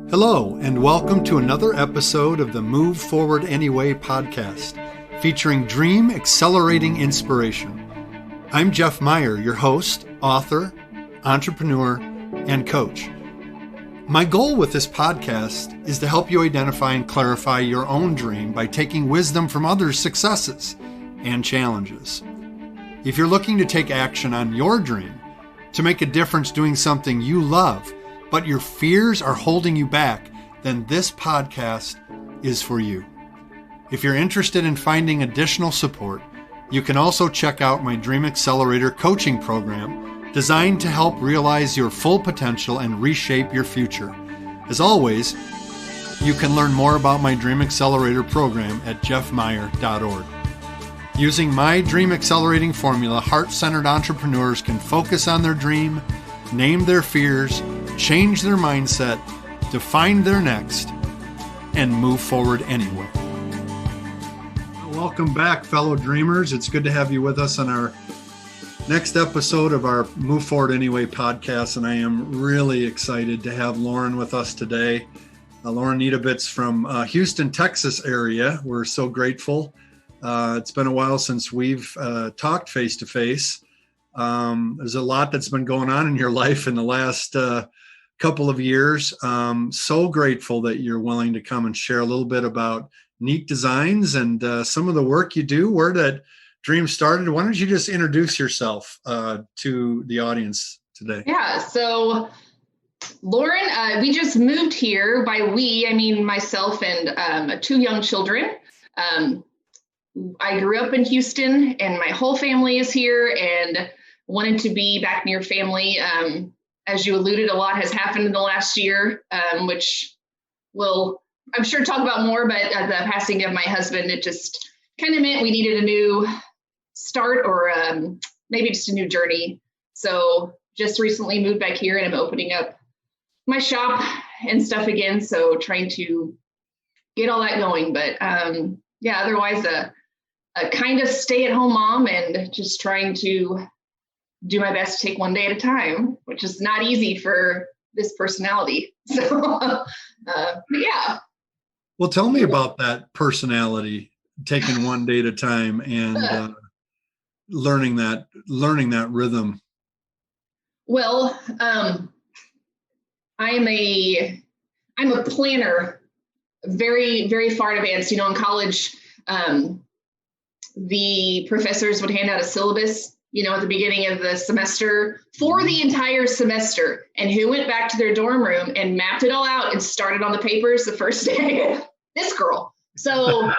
Hello, and welcome to another episode of the Move Forward Anyway podcast, featuring dream accelerating inspiration. I'm Jeff Meyer, your host, author, entrepreneur, and coach. My goal with this podcast is to help you identify and clarify your own dream by taking wisdom from others' successes and challenges. If you're looking to take action on your dream, to make a difference doing something you love, but your fears are holding you back, then this podcast is for you. If you're interested in finding additional support, you can also check out my Dream Accelerator coaching program designed to help realize your full potential and reshape your future. As always, you can learn more about my Dream Accelerator program at jeffmeyer.org. Using my Dream Accelerating formula, heart-centered entrepreneurs can focus on their dream, name their fears, change their mindset, define their next, and move forward anyway. Welcome back, fellow dreamers. It's good to have you with us on our next episode of our Move Forward Anyway podcast, and I am really excited to have Lauren with us today. Lauren Nietubicz from Houston, Texas area. We're so grateful. It's been a while since we've talked face-to-face. There's a lot that's been going on in your life in the last couple of years. So grateful that you're willing to come and share a little bit about Niet Designs and some of the work you do, where that dream started. Why don't you just introduce yourself to the audience today? Yeah, so Lauren, we just moved here. By we, I mean myself and two young children. I grew up in Houston and my whole family is here and wanted to be back near family. As you alluded, a lot has happened in the last year, which we'll, I'm sure, talk about more, but the passing of my husband, it just kind of meant we needed a new start or maybe just a new journey. So just recently moved back here and I'm opening up my shop and stuff again. So trying to get all that going, but yeah, otherwise a kind of stay-at-home mom and just trying to do my best to take one day at a time, which is not easy for this personality. So, yeah. Well, tell me about that personality, taking one day at a time and learning that rhythm. Well, I'm a planner, very, very far in advance. You know, in college, the professors would hand out a syllabus, you know, at the beginning of the semester for the entire semester, and who went back to their dorm room and mapped it all out and started on the papers the first day? This girl. So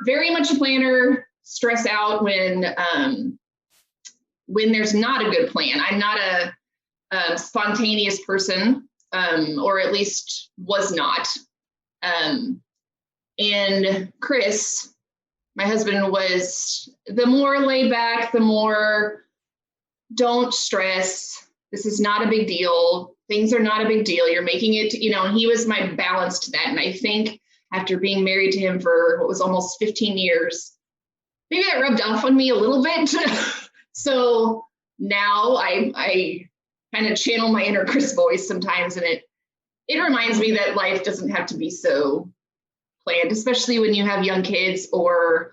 very much a planner, stress out when there's not a good plan. I'm not a spontaneous person, or at least was not. And Chris, my husband, was the more laid back, the more don't stress. This is not a big deal. Things are not a big deal. You're making it, you know, and he was my balance to that. And I think after being married to him for what was almost 15 years, maybe that rubbed off on me a little bit. So now I kind of channel my inner Chris voice sometimes. And it reminds me that life doesn't have to be so planned, especially when you have young kids or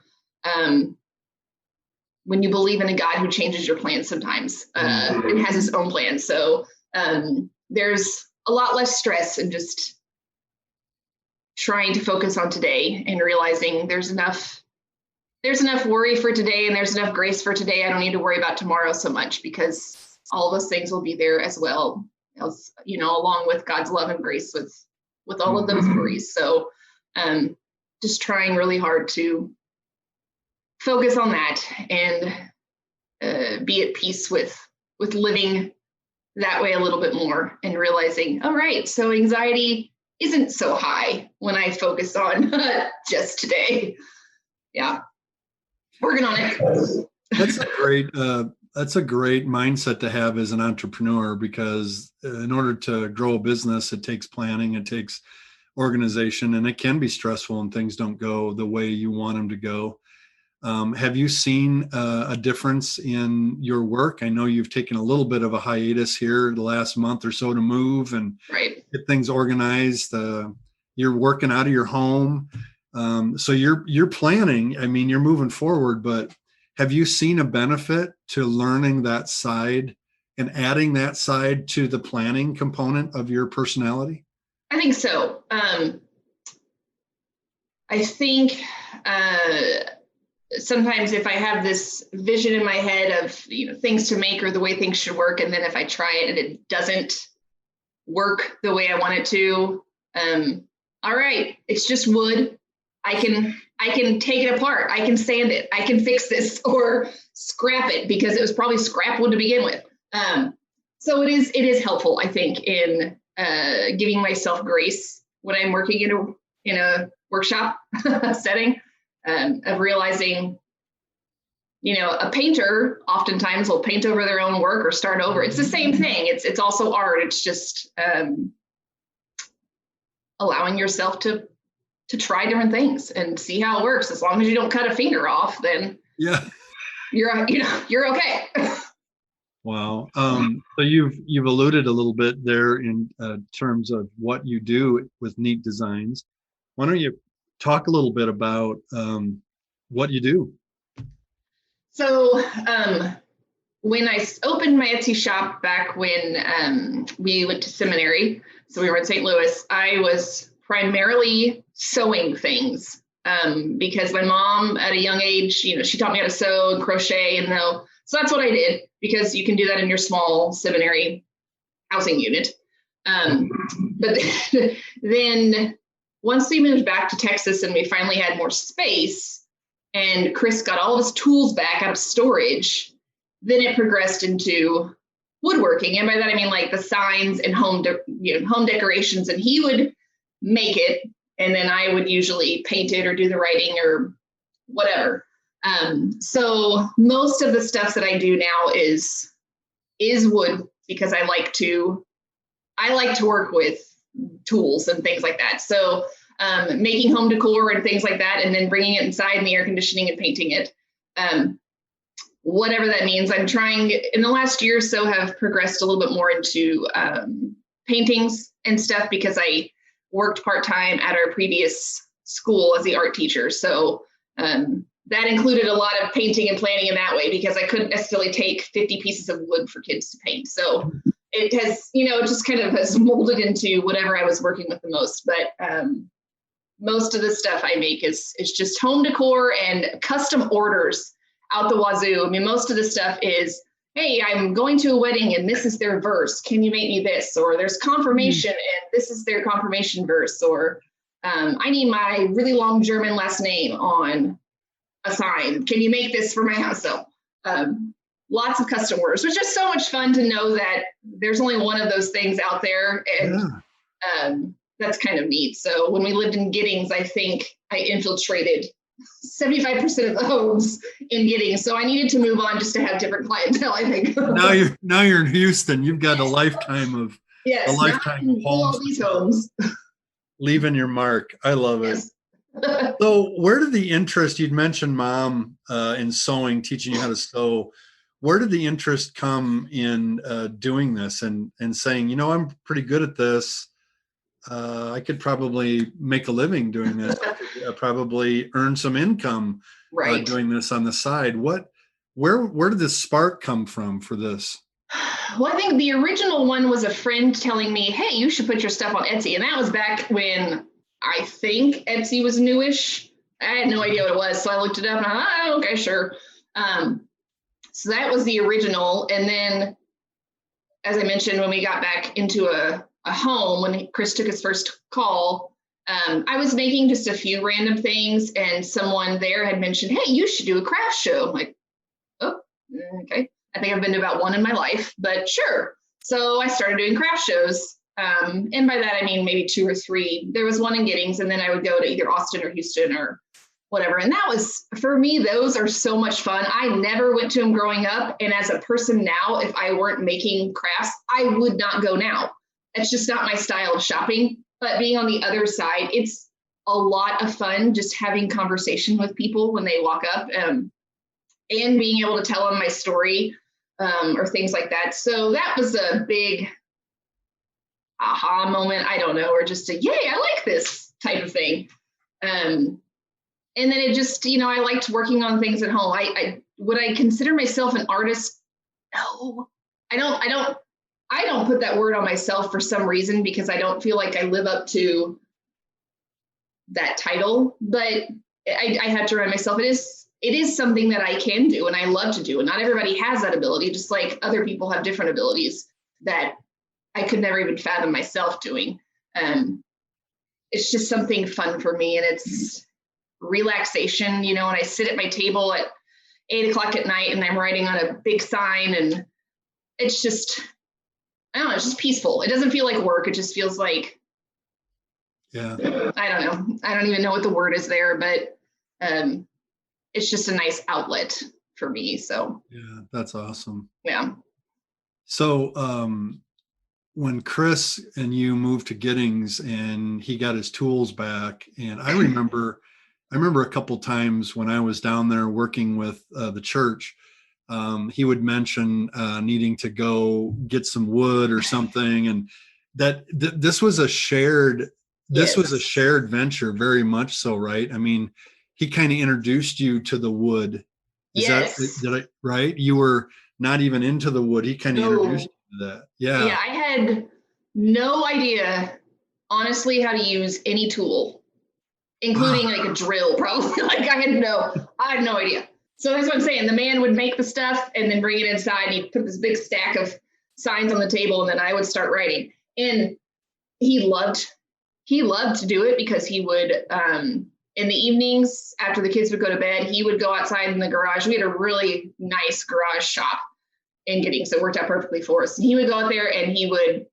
when you believe in a God who changes your plans sometimes and has his own plans. So there's a lot less stress and just trying to focus on today and realizing there's enough worry for today and there's enough grace for today. I don't need to worry about tomorrow so much because all those things will be there as well, as, you know, along with God's love and grace with all of those worries. So just trying really hard to focus on that and be at peace with living that way a little bit more and realizing, all right, so anxiety isn't so high when I focus on just today. Yeah, working on it. That's a great mindset to have as an entrepreneur, because in order to grow a business, it takes planning, it takes organization, and it can be stressful and things don't go the way you want them to go. Have you seen a difference in your work? I know you've taken a little bit of a hiatus here the last month or so to move and right. get things organized. You're working out of your home. So you're planning. I mean, you're moving forward, but have you seen a benefit to learning that side and adding that side to the planning component of your personality? I think so. I think sometimes if I have this vision in my head of, things to make or the way things should work, and then if I try it and it doesn't work the way I want it to, all right, it's just wood. I can take it apart. I can sand it. I can fix this or scrap it because it was probably scrap wood to begin with. So it is helpful, I think, in giving myself grace when I'm working in a workshop setting, of realizing, a painter oftentimes will paint over their own work or start over. It's the same thing. It's also art. It's just allowing yourself to try different things and see how it works. As long as you don't cut a finger off, then you're okay. Wow. So you've alluded a little bit there in terms of what you do with Niet Designs. Why don't you talk a little bit about what you do? So when I opened my Etsy shop back when we went to seminary, so we were in St. Louis, I was primarily sewing things because my mom at a young age, she taught me how to sew and crochet, and so that's what I did, because you can do that in your small seminary housing unit. But then once we moved back to Texas and we finally had more space and Chris got all of his tools back out of storage, then it progressed into woodworking. And by that, I mean like the signs and home decorations, and he would make it. And then I would usually paint it or do the writing or whatever. So most of the stuff that I do now is wood, because I like to work with tools and things like that. So making home decor and things like that, and then bringing it inside and the air conditioning and painting it. Whatever that means. I'm trying in the last year or so have progressed a little bit more into paintings and stuff, because I worked part-time at our previous school as the art teacher. So that included a lot of painting and planning in that way, because I couldn't necessarily take 50 pieces of wood for kids to paint. So it has, it just kind of has molded into whatever I was working with the most. But most of the stuff I make is just home decor and custom orders out the wazoo. I mean, most of the stuff is, hey, I'm going to a wedding and this is their verse. Can you make me this? Or there's confirmation and this is their confirmation verse. Or I need my really long German last name on a sign. Can you make this for my house? So lots of custom orders. It was just so much fun to know that there's only one of those things out there. And that's kind of neat. So when we lived in Giddings, I think I infiltrated 75% of the homes in Giddings. So I needed to move on just to have different clientele, I think. Now you're in Houston. You've got a lifetime of homes. All these homes. Leaving your mark. I love it. Yes. So where did the interest, you'd mentioned mom in sewing, teaching you how to sew. Where did the interest come in doing this and saying, I'm pretty good at this. I could probably make a living doing this. Probably earn some income doing this on the side. Where did this spark come from for this? Well, I think the original one was a friend telling me, hey, you should put your stuff on Etsy. And that was back when I think Etsy was newish. I had no idea what it was. So I looked it up and I thought, okay, sure. So that was the original. And then, as I mentioned, when we got back into a home, when Chris took his first call, I was making just a few random things, and someone there had mentioned, hey, you should do a craft show. I'm like, oh, okay. I think I've been to about one in my life, but sure. So I started doing craft shows. And by that, I mean maybe 2 or 3. There was one in Giddings, and then I would go to either Austin or Houston or whatever. And that was, for me, those are so much fun. I never went to them growing up. And as a person now, if I weren't making crafts, I would not go now. That's just not my style of shopping. But being on the other side, it's a lot of fun just having conversation with people when they walk up and being able to tell them my story or things like that. So that was a big aha moment, I don't know, or just a, yay, I like this type of thing. And then it just, I liked working on things at home. Would I consider myself an artist? No, I don't put that word on myself for some reason, because I don't feel like I live up to that title, but I have to remind myself it is something that I can do and I love to do. And not everybody has that ability, just like other people have different abilities that I could never even fathom myself doing. It's just something fun for me, and it's relaxation. When I sit at my table at 8:00 at night and I'm writing on a big sign, and it's just, I don't know, it's just peaceful. It doesn't feel like work. It just feels like, yeah, I don't know. I don't even know what the word is there, but it's just a nice outlet for me. So yeah, that's awesome. Yeah. So when Chris and you moved to Giddings and he got his tools back, and I remember a couple times when I was down there working with the church, he would mention needing to go get some wood or something, and that this was a shared venture, very much so, right? I mean, he kind of introduced you to the wood. Right? You were not even into the wood. He kind of introduced you to that. Yeah. Yeah, I had no idea, honestly, how to use any tool, including like a drill, probably. Like I had no idea. So that's what I'm saying. The man would make the stuff and then bring it inside. And he'd put this big stack of signs on the table, and then I would start writing. And he loved to do it, because he would, in the evenings after the kids would go to bed, he would go outside in the garage. We had a really nice garage shop in Giddings that worked out perfectly for us. And he would go out there and he would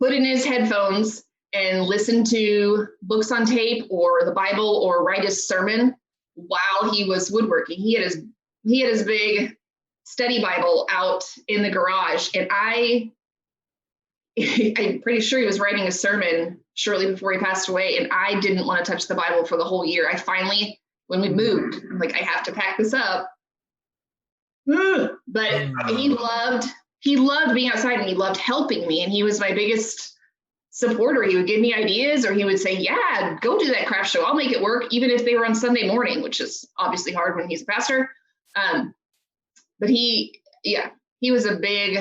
put in his headphones and listen to books on tape or the Bible, or write his sermon while he was woodworking. He had his big study Bible out in the garage, and I'm pretty sure he was writing a sermon shortly before he passed away, and I didn't want to touch the Bible for the whole year. I finally, when we moved, I'm like, I have to pack this up. But he loved being outside, and he loved helping me, and he was my biggest supporter. He would give me ideas, or he would say, yeah, go do that craft show. I'll make it work, even if they were on Sunday morning, which is obviously hard when he's a pastor. But he was a big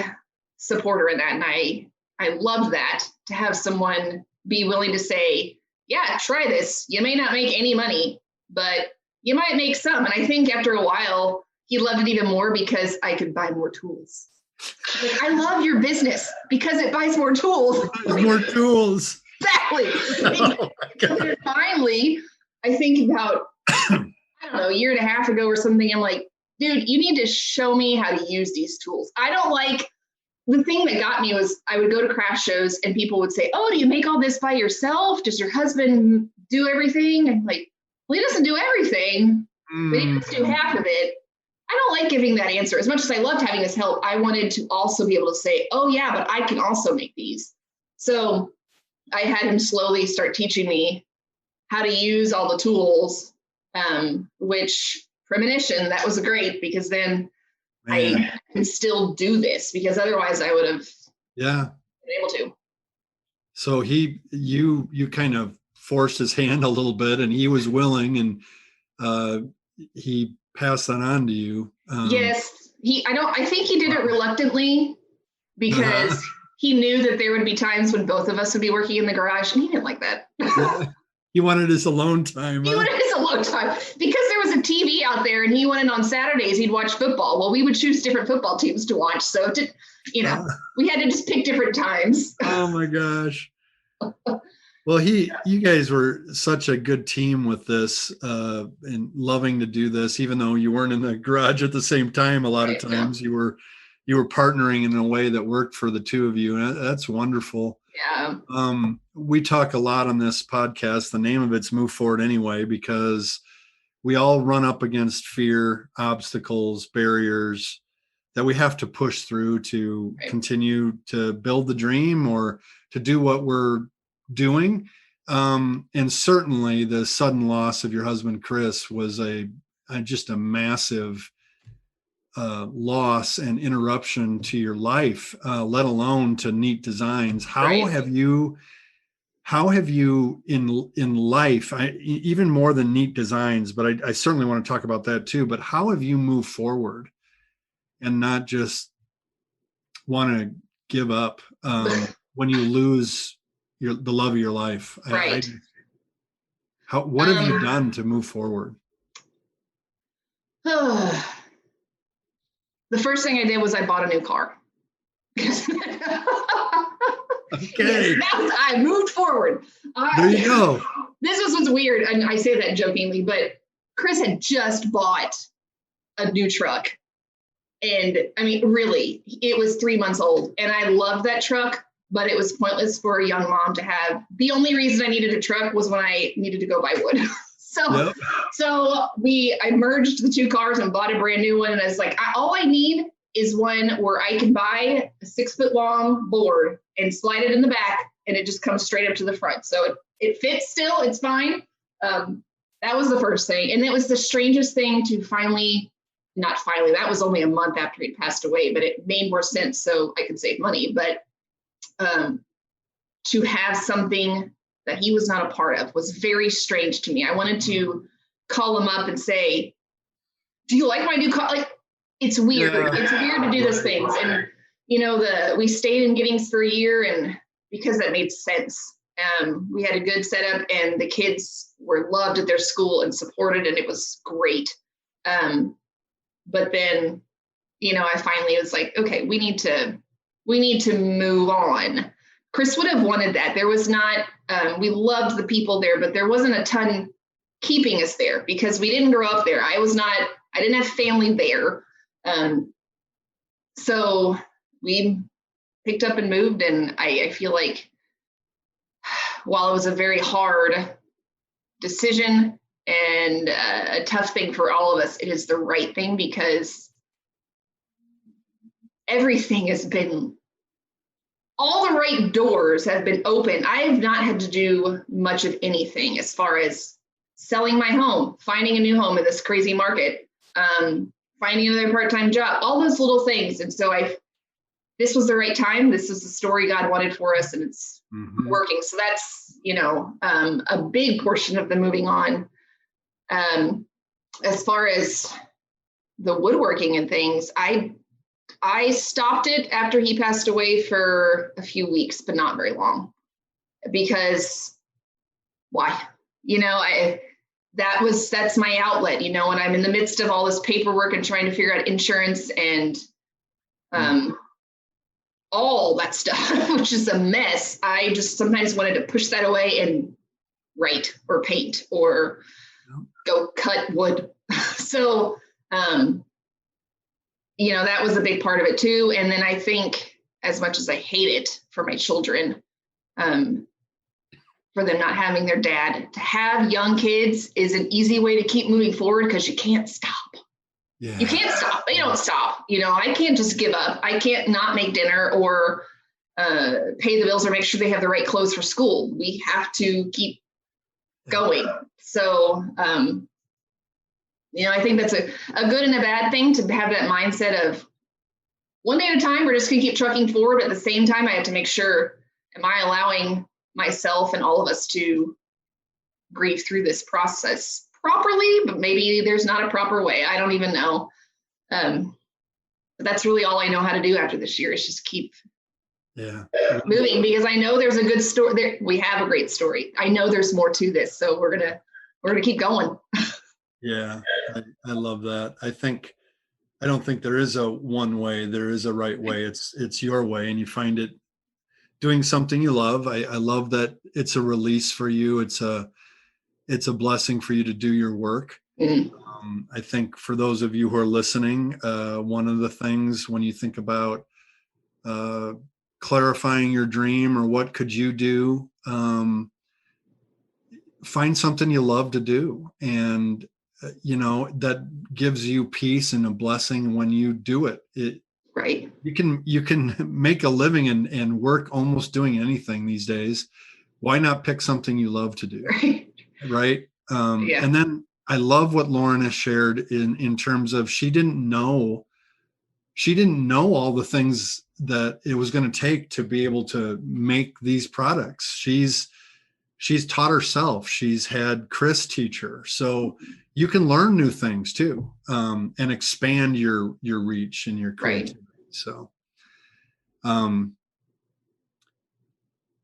supporter in that, and I loved that, to have someone be willing to say, yeah, try this. You may not make any money, but you might make some. And I think after a while, he loved it even more, because I could buy more tools. Like, I love your business because it buys more tools. More tools. Exactly. Oh, finally, I think about, I don't know, a year and a half ago or something, I'm like, dude, you need to show me how to use these tools. The thing that got me was I would go to craft shows and people would say, oh, do you make all this by yourself? Does your husband do everything? And like, well, he doesn't do everything, but he does do half of it. I don't like giving that answer. As much as I loved having his help, I wanted to also be able to say, oh yeah, but I can also make these. So I had him slowly start teaching me how to use all the tools, which premonition, that was great, because then I can still do this, because otherwise I would have been able to. So you kind of forced his hand a little bit, and he was willing, and he passed that on to you. Yes, I think he did it reluctantly, because he knew that there would be times when both of us would be working in the garage, and he didn't like that. He wanted his alone time. He wanted his alone time, because there was a TV out there, and he wanted on Saturdays, he'd watch football. Well, we would choose different football teams to watch. So, we had to just pick different times. Oh my gosh. Well, you guys were such a good team with this, and loving to do this, even though you weren't in the garage at the same time. A lot of times you were partnering in a way that worked for the two of you. And that's wonderful. Yeah. We talk a lot on this podcast. The name of it's Move Forward Anyway, because we all run up against fear, obstacles, barriers that we have to push through to continue to build the dream or to do what we're doing. And certainly the sudden loss of your husband, Chris, was just a massive loss and interruption to your life, let alone to Niet Designs. Right. How have you in life, even more than Niet Designs, but I certainly want to talk about that too, but how have you moved forward and not just want to give up when you lose the love of your life? Right. What have you done to move forward? The first thing I did was I bought a new car. Okay. Yes, I moved forward. There you go. This was what's weird, and I say that jokingly, but Chris had just bought a new truck. And I mean, really, it was 3 months old. And I loved that truck, but it was pointless for a young mom to have. The only reason I needed a truck was when I needed to go buy wood. So I merged the two cars and bought a brand new one. And I was like, all I need is one where I can buy a 6 foot long board and slide it in the back, and it just comes straight up to the front. So it fits still, it's fine. That was the first thing. And it was the strangest thing to not finally, that was only a month after he'd passed away, but it made more sense so I could save money. But to have something that he was not a part of was very strange to me. I wanted to call him up and say, do you like my new car? Like, it's weird. Yeah. It's weird to do those things. And, we stayed in Giddings for a year, and because that made sense. We had a good setup, and the kids were loved at their school and supported, and it was great. But then, I finally was like, okay, we need to move on. Chris would have wanted that. There was not, we loved the people there, but there wasn't a ton keeping us there because we didn't grow up there. I didn't have family there. So we picked up and moved. And I feel like while it was a very hard decision and a tough thing for all of us, it is the right thing because everything has been, all the right doors have been open. I have not had to do much of anything as far as selling my home, finding a new home in this crazy market, finding another part-time job, all those little things. And so this was the right time. This is the story God wanted for us, and it's working. So that's, a big portion of the moving on. As far as the woodworking and things, I stopped it after he passed away for a few weeks, but not very long, because why? That's my outlet, when I'm in the midst of all this paperwork and trying to figure out insurance and all that stuff, which is a mess. I just sometimes wanted to push that away and write or paint or go cut wood. So, that was a big part of it too. And then I think, as much as I hate it for my children, for them not having their dad, to have young kids is an easy way to keep moving forward because you can't stop. Yeah. You can't stop. They don't stop. I can't just give up. I can't not make dinner or pay the bills or make sure they have the right clothes for school. We have to keep going. So, I think that's a good and a bad thing to have that mindset of one day at a time, we're just going to keep trucking forward. But at the same time, I have to make sure, am I allowing myself and all of us to grieve through this process properly? But maybe there's not a proper way. I don't even know. But that's really all I know how to do after this year is just keep moving, because I know there's a good story there. We have a great story. I know there's more to this. So we're going to keep going. Yeah, I love that. I don't think there is a one way. There is a right way. It's your way, and you find it doing something you love. I love that it's a release for you. It's a blessing for you to do your work. Mm-hmm. I think for those of you who are listening, one of the things when you think about clarifying your dream or what could you do, find something you love to do, and that gives you peace and a blessing when you do it. Right. You can make a living and work almost doing anything these days. Why not pick something you love to do? Right. And then I love what Lauren has shared in terms of she didn't know she didn't know all the things that it was going to take to be able to make these products. She's taught herself. She's had Chris teach her. So you can learn new things too, and expand your reach and your creativity. Right. So,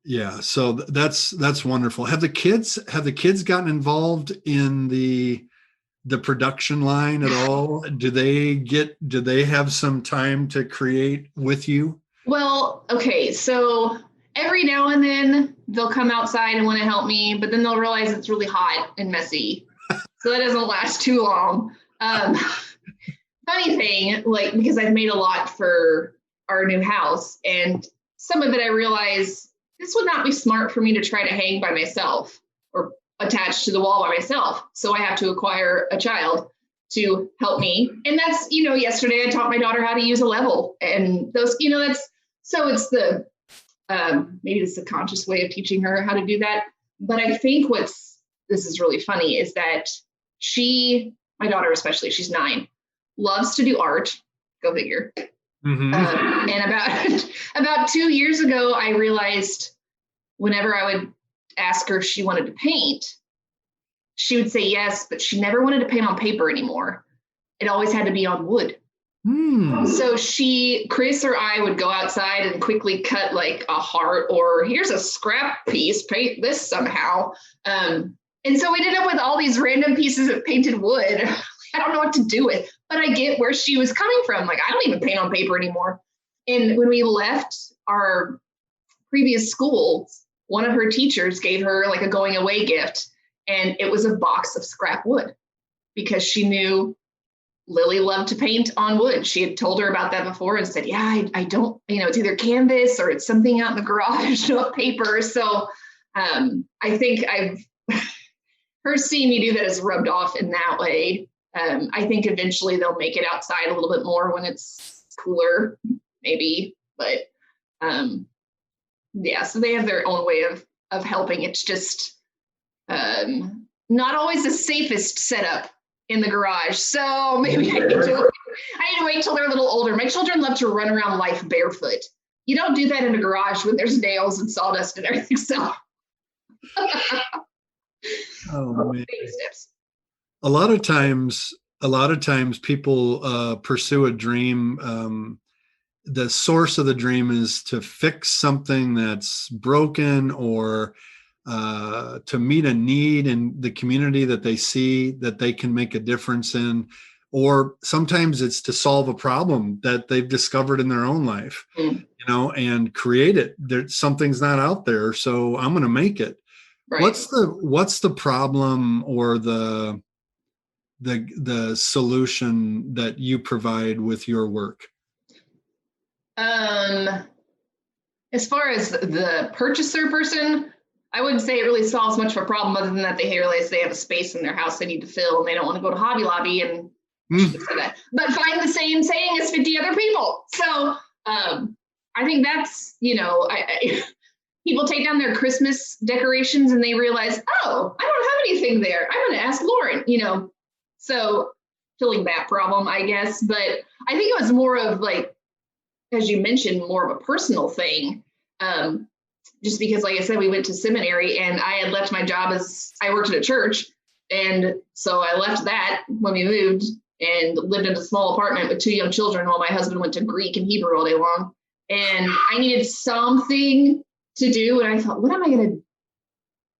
yeah, so that's wonderful. Have the kids gotten involved in the production line at all? Do they have some time to create with you? Well, okay, so every now and then they'll come outside and want to help me, but then they'll realize it's really hot and messy. So that doesn't last too long. Funny thing, like, because I've made a lot for our new house, and some of it I realize this would not be smart for me to try to hang by myself or attached to the wall by myself. So I have to acquire a child to help me. And that's, yesterday I taught my daughter how to use a level, and those, so it's the, maybe it's the conscious way of teaching her how to do that. But I think this is really funny is that my daughter especially, she's 9, loves to do art, go figure. Mm-hmm. And about 2 years ago, I realized whenever I would ask her if she wanted to paint, she would say yes, but she never wanted to paint on paper anymore. It always had to be on wood. So Chris or I would go outside and quickly cut like a heart, or here's a scrap piece, paint this somehow. And so we ended up with all these random pieces of painted wood. I don't know what to do with, but I get where she was coming from. Like, I don't even paint on paper anymore. And when we left our previous school, one of her teachers gave her like a going away gift, and it was a box of scrap wood because she knew Lily loved to paint on wood. She had told her about that before and said, yeah, I don't, it's either canvas or it's something out in the garage, not paper. So I think her seeing me do that has rubbed off in that way. I think eventually they'll make it outside a little bit more when it's cooler, maybe, but yeah, so they have their own way of helping. It's just not always the safest setup in the garage. So maybe I need to wait till they're a little older. My children love to run around life barefoot. You don't do that in a garage when there's nails and sawdust and everything. So oh, man. Baby steps. A lot of times people pursue a dream. The source of the dream is to fix something that's broken, or to meet a need in the community that they see that they can make a difference in, or sometimes it's to solve a problem that they've discovered in their own life, and create it. Something's not out there, so I'm going to make it. Right. What's the problem or the solution that you provide with your work? As far as the purchaser person, I wouldn't say it really solves much of a problem, other than that they realize they have a space in their house they need to fill, and they don't want to go to Hobby Lobby and that, but find the same saying as 50 other people. So I think that's, people take down their Christmas decorations and they realize, oh, I don't have anything there. I'm going to ask Lauren, so filling that problem, I guess. But I think it was more of like, as you mentioned, more of a personal thing. Just because, like I said, we went to seminary and I had left my job as I worked at a church. And so I left that when we moved and lived in a small apartment with 2 young children while my husband went to Greek and Hebrew all day long. And I needed something to do. And I thought, what am I going to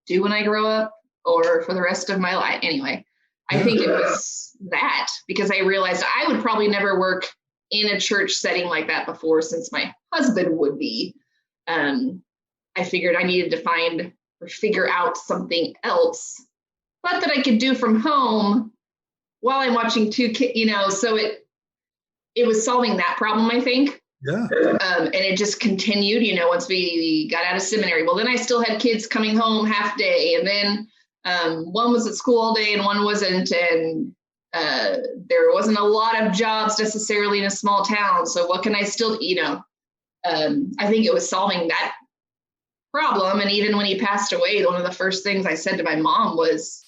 do when I grow up or for the rest of my life? Anyway, I think it was that, because I realized I would probably never work in a church setting like that before, since my husband would be. I figured I needed to find or figure out something else, but that I could do from home while I'm watching 2 kids, so it was solving that problem, I think. Yeah. And it just continued, once we got out of seminary. Well, then I still had kids coming home half day, and then one was at school all day and one wasn't. And there wasn't a lot of jobs necessarily in a small town. So what can I still, I think it was solving that problem. And even when he passed away, one of the first things I said to my mom was,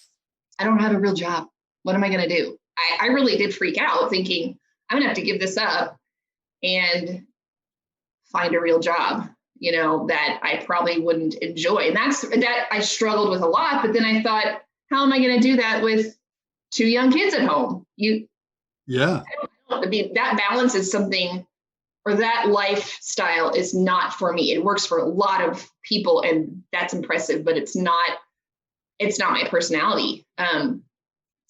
I don't have a real job. What am I going to do? I really did freak out, thinking I'm going to have to give this up. and find a real job, that I probably wouldn't enjoy. And that I struggled with a lot, but then I thought, how am I going to do that with 2 young kids at home? Yeah. That balance is something, or that lifestyle is not for me. It works for a lot of people and that's impressive, but it's not my personality.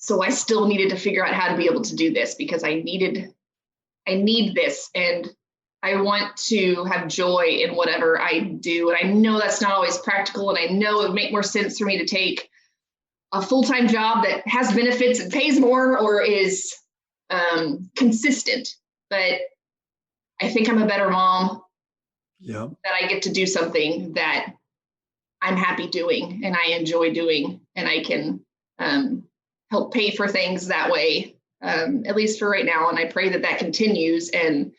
So I still needed to figure out how to be able to do this because I need this, and I want to have joy in whatever I do. And I know that's not always practical. And I know it would make more sense for me to take a full-time job that has benefits and pays more or is consistent. But I think I'm a better mom. Yeah. That I get to do something that I'm happy doing and I enjoy doing, and I can help pay for things that way, at least for right now. And I pray that continues, and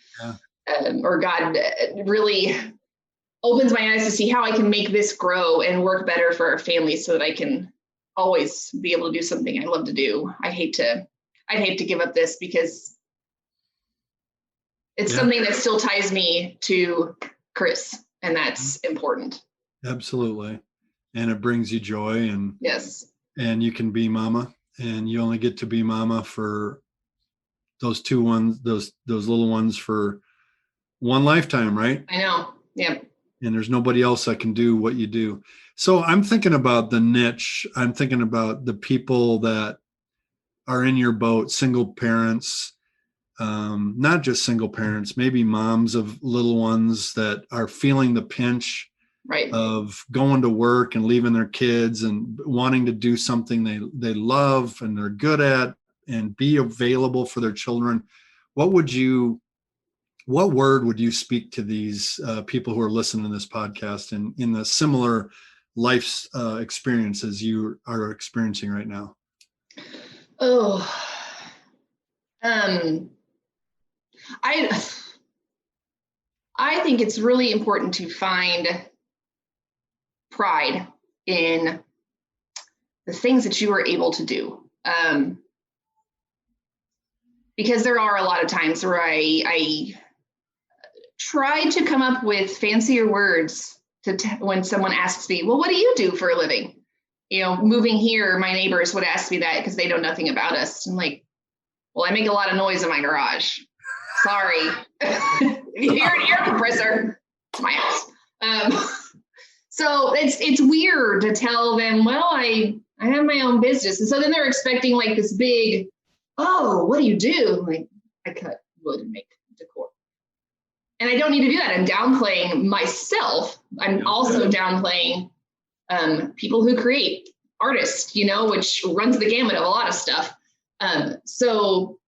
or God really opens my eyes to see how I can make this grow and work better for our family so that I can always be able to do something I love to do. I'd hate to give up this because it's something that still ties me to Chris, and that's important. Absolutely. And it brings you joy, and yes, and you can be mama, and you only get to be mama for those little ones for one lifetime, right? I know. Yep. And there's nobody else that can do what you do. So I'm thinking about the niche. I'm thinking about the people that are in your boat, single parents, not just single parents, maybe moms of little ones that are feeling the pinch of going to work and leaving their kids and wanting to do something they love and they're good at and be available for their children. What word would you speak to these people who are listening to this podcast and in the similar life experiences you are experiencing right now? I think it's really important to find pride in the things that you are able to do. Because there are a lot of times where I try to come up with fancier words when someone asks me, well, what do you do for a living? Moving here, my neighbors would ask me that because they know nothing about us. I'm like, well, I make a lot of noise in my garage. Sorry. If you hear an air compressor, it's my house. So it's weird to tell them, well, I have my own business. And so then they're expecting like this big, oh, what do you do? Like, I cut wood and make decor. And I don't need to do that. I'm downplaying myself. I'm also downplaying people who create, artists, which runs the gamut of a lot of stuff. So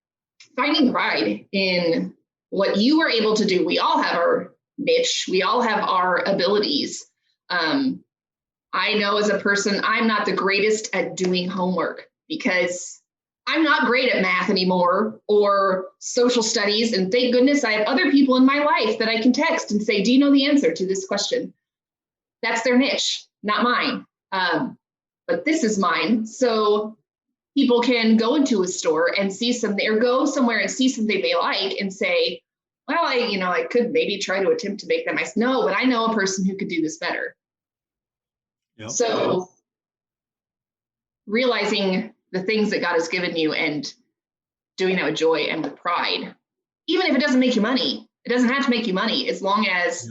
finding pride in what you are able to do. We all have our niche. We all have our abilities. I know as a person, I'm not the greatest at doing homework because I'm not great at math anymore or social studies. And thank goodness I have other people in my life that I can text and say, do you know the answer to this question? That's their niche, not mine. But this is mine. So people can go into a store and see something, or go somewhere and see something they like and say, well, I could maybe try to attempt to make that myself. No, but I know a person who could do this better. Yep. So realizing the things that God has given you and doing that with joy and with pride, even if it doesn't make you money, it doesn't have to make you money as long as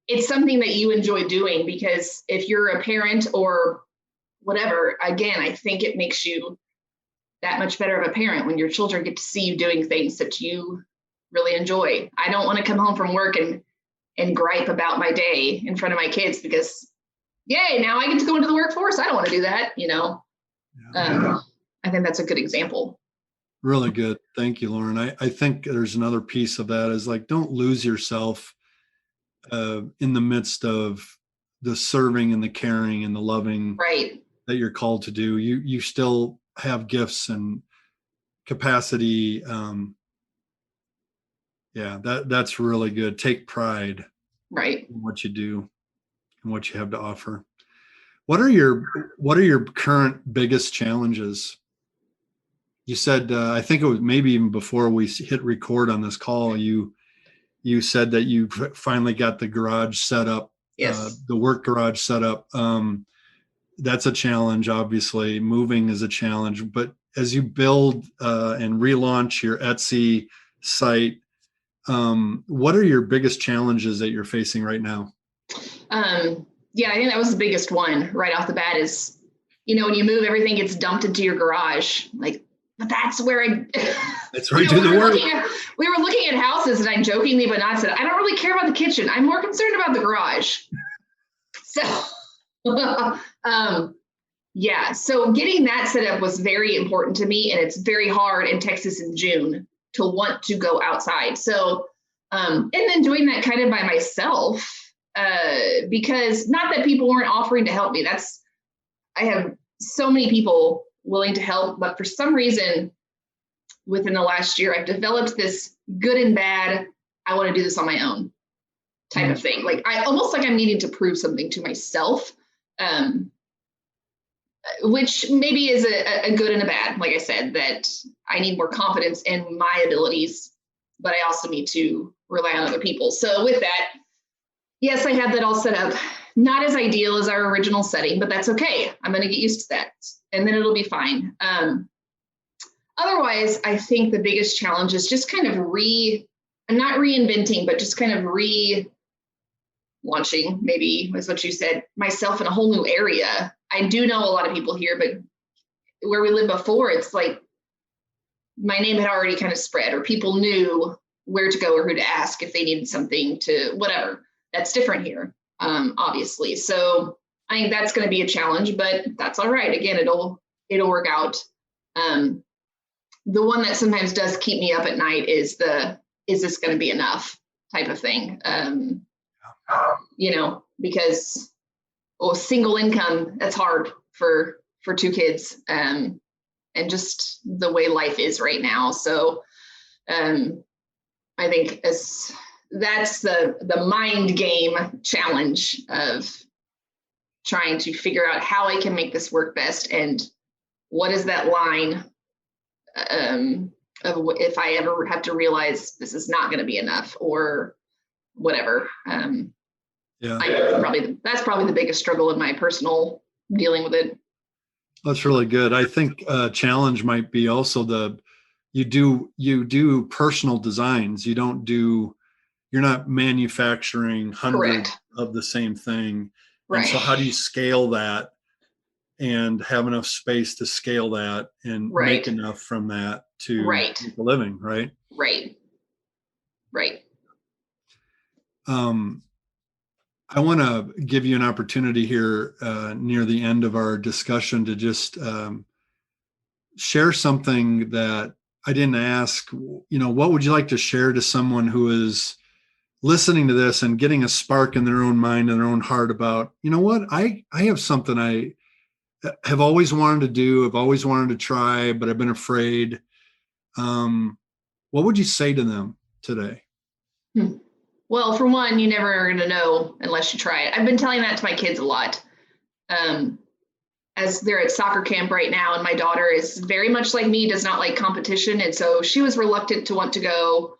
it's something that you enjoy doing. Because if you're a parent or whatever, again, I think it makes you that much better of a parent when your children get to see you doing things that you really enjoy. I don't want to come home from work and gripe about my day in front of my kids because, yay, now I get to go into the workforce. I don't want to do that, I think that's a good example. Really good. Thank you, Lauren. I think there's another piece of that is like, don't lose yourself in the midst of the serving and the caring and the loving that you're called to do. You still have gifts and capacity. That's really good. Take pride in what you do and what you have to offer. What are your current biggest challenges? You said, I think it was maybe even before we hit record on this call, you you said that you finally got the garage set up, Yes. the work garage set up. That's a challenge, obviously. Moving is a challenge, but as you build and relaunch your Etsy site, what are your biggest challenges that you're facing right now? Yeah, I think that was the biggest one right off the bat is, when you move, everything gets dumped into your garage. Like, but that's where that's where I do the work. We were looking at houses, and I jokingly but not said, I don't really care about the kitchen. I'm more concerned about the garage. So, yeah. So getting that set up was very important to me, and it's very hard in Texas in June to want to go outside. So, and then doing that kind of by myself, because not that people weren't offering to help me. I have so many people willing to help, but for some reason within the last year, I've developed this good and bad, I want to do this on my own type of thing. Like I'm needing to prove something to myself, which maybe is a good and a bad. Like I said, that I need more confidence in my abilities, but I also need to rely on other people. So with that, yes, I have that all set up. Not as ideal as our original setting, but that's okay. I'm going to get used to that, and then it'll be fine. Otherwise, I think the biggest challenge is just kind of not reinventing, but just kind of launching, maybe was what you said, myself in a whole new area. I do know a lot of people here, but where we lived before, it's like my name had already kind of spread, or people knew where to go or who to ask if they needed something to whatever. That's different here, obviously. So I think that's going to be a challenge, but that's all right. Again, it'll work out. The one that sometimes does keep me up at night is this going to be enough type of thing? Because single income, that's hard for two kids, and just the way life is right now. So I think that's the mind game challenge of trying to figure out how I can make this work best, and what is that line of if I ever have to realize this is not going to be enough or whatever. That's probably the biggest struggle in my personal dealing with it. That's really good. I think challenge might be also you do personal designs. You're not manufacturing hundreds of the same thing. Right. And so how do you scale that and have enough space to scale that and make enough from that to make a living, right? Right. I want to give you an opportunity here near the end of our discussion to just share something that I didn't ask. What would you like to share to someone who is listening to this and getting a spark in their own mind and their own heart about, what, I have something I have always wanted to do, I've always wanted to try, but I've been afraid. What would you say to them today? Well, for one, you never are going to know unless you try it. I've been telling that to my kids a lot. As they're at soccer camp right now, and my daughter is very much like me, does not like competition. And so she was reluctant to want to go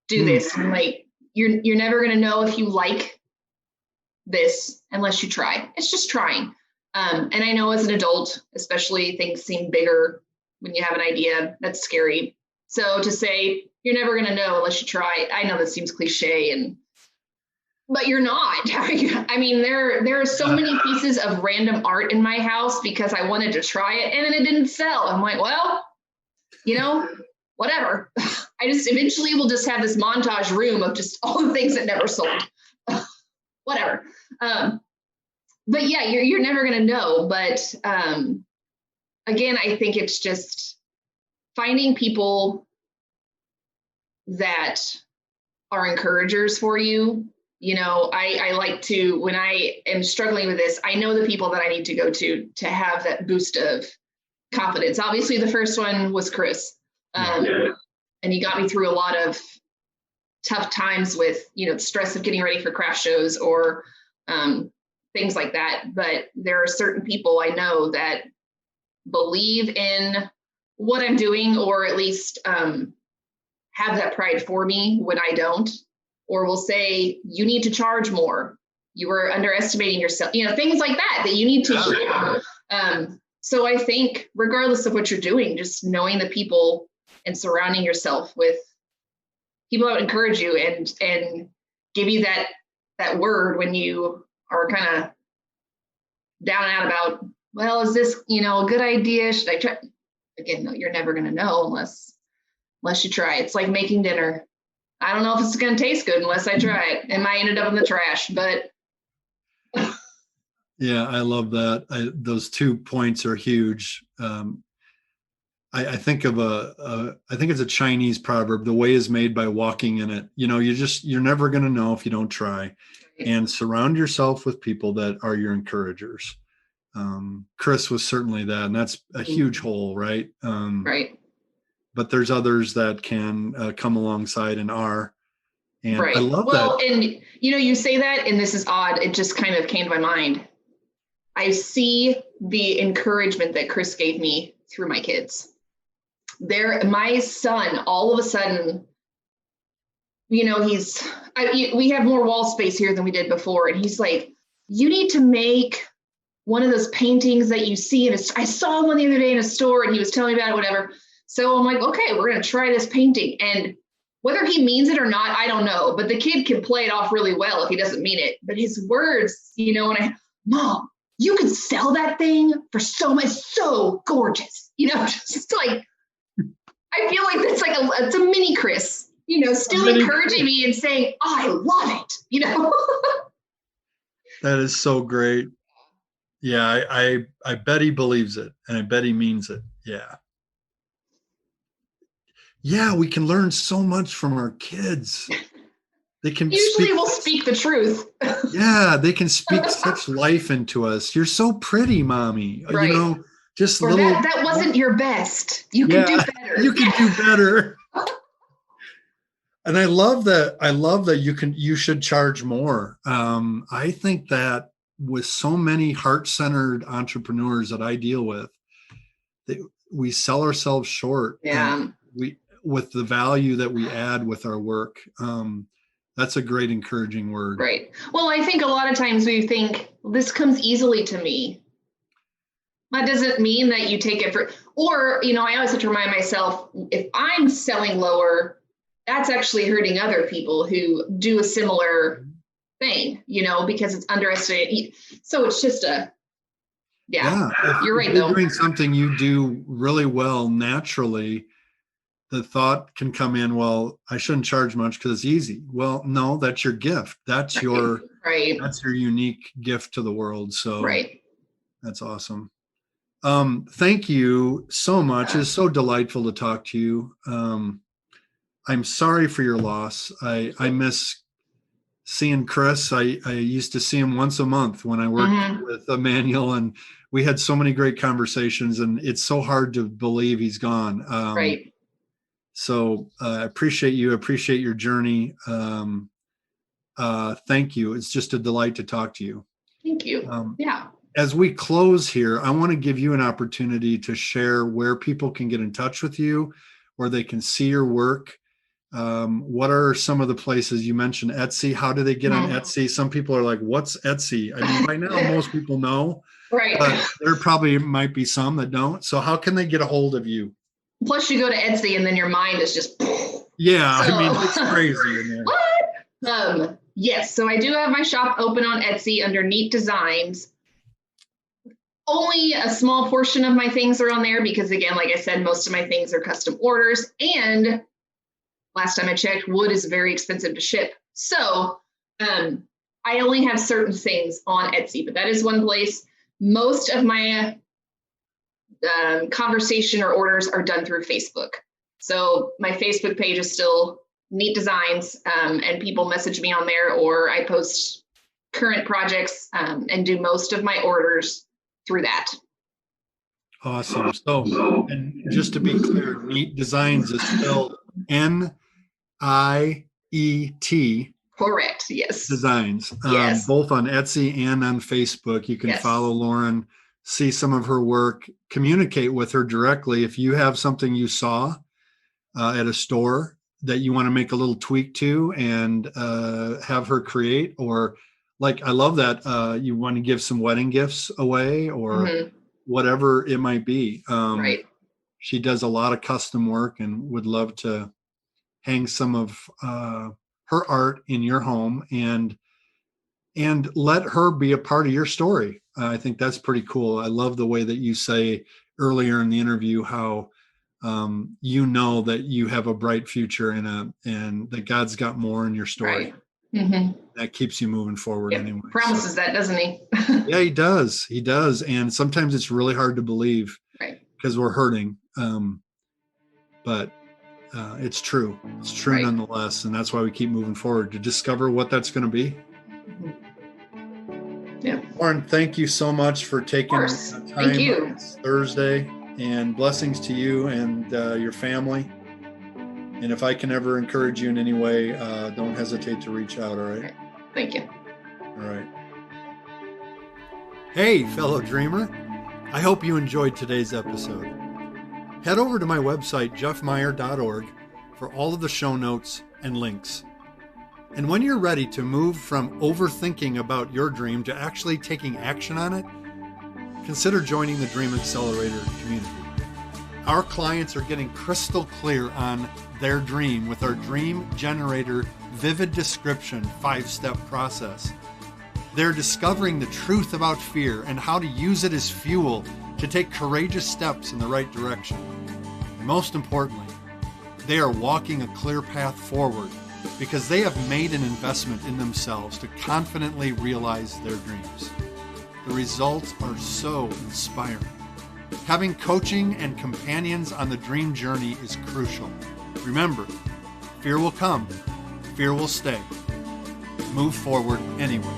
do this. And like, you're never going to know if you like this unless you try. It's just trying. And I know as an adult, especially, things seem bigger when you have an idea. That's scary. So to say you're never going to know unless you try, I know this seems cliche, but you're not. I mean, there are so many pieces of random art in my house because I wanted to try it and then it didn't sell. I'm like, well, whatever. I just eventually will just have this montage room of just all the things that never sold. Whatever. But yeah, you're never going to know. But again, I think it's just finding people that are encouragers for you. I like to, when I am struggling with this, I know the people that I need to go to have that boost of confidence. Obviously, the first one was Chris. And he got me through a lot of tough times with, the stress of getting ready for craft shows or things like that. But there are certain people I know that believe in what I'm doing, or at least have that pride for me when I don't, or will say, you need to charge more. You were underestimating yourself, things like that you need to hear. So I think regardless of what you're doing, just knowing the people and surrounding yourself with people that would encourage you and give you that word when you are kind of down and out about, well, is this, a good idea? Should I try? Again, no, you're never going to know unless you try. It's like making dinner. I don't know if it's going to taste good unless I try it. It might end up in the trash, but. Yeah, I love that. Those 2 points are huge. I think of I think it's a Chinese proverb, the way is made by walking in it. You're never going to know if you don't try. And surround yourself with people that are your encouragers. Chris was certainly that, and that's a huge hole, right? Right. But there's others that can come alongside and are. And right. I love that. Well, and you say that, and this is odd. It just kind of came to my mind. I see the encouragement that Chris gave me through my kids. My son, all of a sudden, we have more wall space here than we did before. And he's like, you need to make one of those paintings that you see. And I saw one the other day in a store and he was telling me about it, whatever. So I'm like, okay, we're going to try this painting. And whether he means it or not, I don't know. But the kid can play it off really well if he doesn't mean it. But his words, Mom, you can sell that thing for so much, so gorgeous, just like, I feel like that's like it's a mini Chris, still encouraging me and saying, oh, I love it, That is so great. Yeah, I bet he believes it, and I bet he means it. Yeah. Yeah, we can learn so much from our kids. They can we'll speak the truth. Yeah, they can speak such life into us. You're so pretty, Mommy. Right. Just or little. That wasn't your best. You can do better. You can do better. And I love that you should charge more. I think that with so many heart-centered entrepreneurs that I deal with, we sell ourselves short. Yeah. With the value that we add with our work. That's a great encouraging word. Right. Well, I think a lot of times we think this comes easily to me. That doesn't mean that you take it or, I always have to remind myself, if I'm selling lower, that's actually hurting other people who do a similar thing, because it's underestimated. So it's just you're right, though. Doing something you do really well naturally, the thought can come in, well, I shouldn't charge much because it's easy. Well, no, that's your gift. That's your That's your unique gift to the world. So that's awesome. Thank you so much. It's so delightful to talk to you. I'm sorry for your loss. I miss seeing Chris. I used to see him once a month when I worked with Emmanuel, and we had so many great conversations, and it's so hard to believe he's gone. So I appreciate you. Appreciate your journey. Thank you. It's just a delight to talk to you. Thank you. As we close here, I want to give you an opportunity to share where people can get in touch with you, where they can see your work. What are some of the places you mentioned? Etsy. How do they get on Etsy? Some people are like, what's Etsy? I mean, by now, most people know, but there probably might be some that don't. So how can they get a hold of you? Plus you go to Etsy and then your mind is just. Yeah. So, I mean, it's crazy in there. What? Yes. So I do have my shop open on Etsy under Niet Designs. Only a small portion of my things are on there because, again, like I said, most of my things are custom orders. And last time I checked, wood is very expensive to ship. So I only have certain things on Etsy, but that is one place. Most of my conversation or orders are done through Facebook. So my Facebook page is still Niet Designs, and people message me on there, or I post current projects and do most of my orders through that. Awesome. So, and just to be clear, Niet Designs is spelled Niet. Correct. Yes. Designs. Yes. Both on Etsy and on Facebook. You can follow Lauren, see some of her work, communicate with her directly. If you have something you saw at a store that you want to make a little tweak to and have her create, or like, I love that you want to give some wedding gifts away or whatever it might be. Right. She does a lot of custom work and would love to hang some of her art in your home and let her be a part of your story. I think that's pretty cool. I love the way that you say earlier in the interview how you know that you have a bright future and that God's got more in your story. Right. That keeps you moving forward anyway. Promises that, doesn't he? Yeah, he does. He does. And sometimes it's really hard to believe because we're hurting. But it's true. It's true nonetheless. And that's why we keep moving forward to discover what that's going to be. Yeah. Lauren, thank you so much for taking the time. Thank you. It's Thursday, and blessings to you and your family. And if I can ever encourage you in any way, don't hesitate to reach out. All right. Thank you. All right. Hey, fellow dreamer. I hope you enjoyed today's episode. Head over to my website, jeffmeyer.org, for all of the show notes and links. And when you're ready to move from overthinking about your dream to actually taking action on it, consider joining the Dream Accelerator community. Our clients are getting crystal clear on their dream with our Dream Generator Vivid Description 5-step process. They're discovering the truth about fear and how to use it as fuel to take courageous steps in the right direction. And most importantly, they are walking a clear path forward because they have made an investment in themselves to confidently realize their dreams. The results are so inspiring. Having coaching and companions on the dream journey is crucial. Remember, fear will come, fear will stay. Move forward anyway.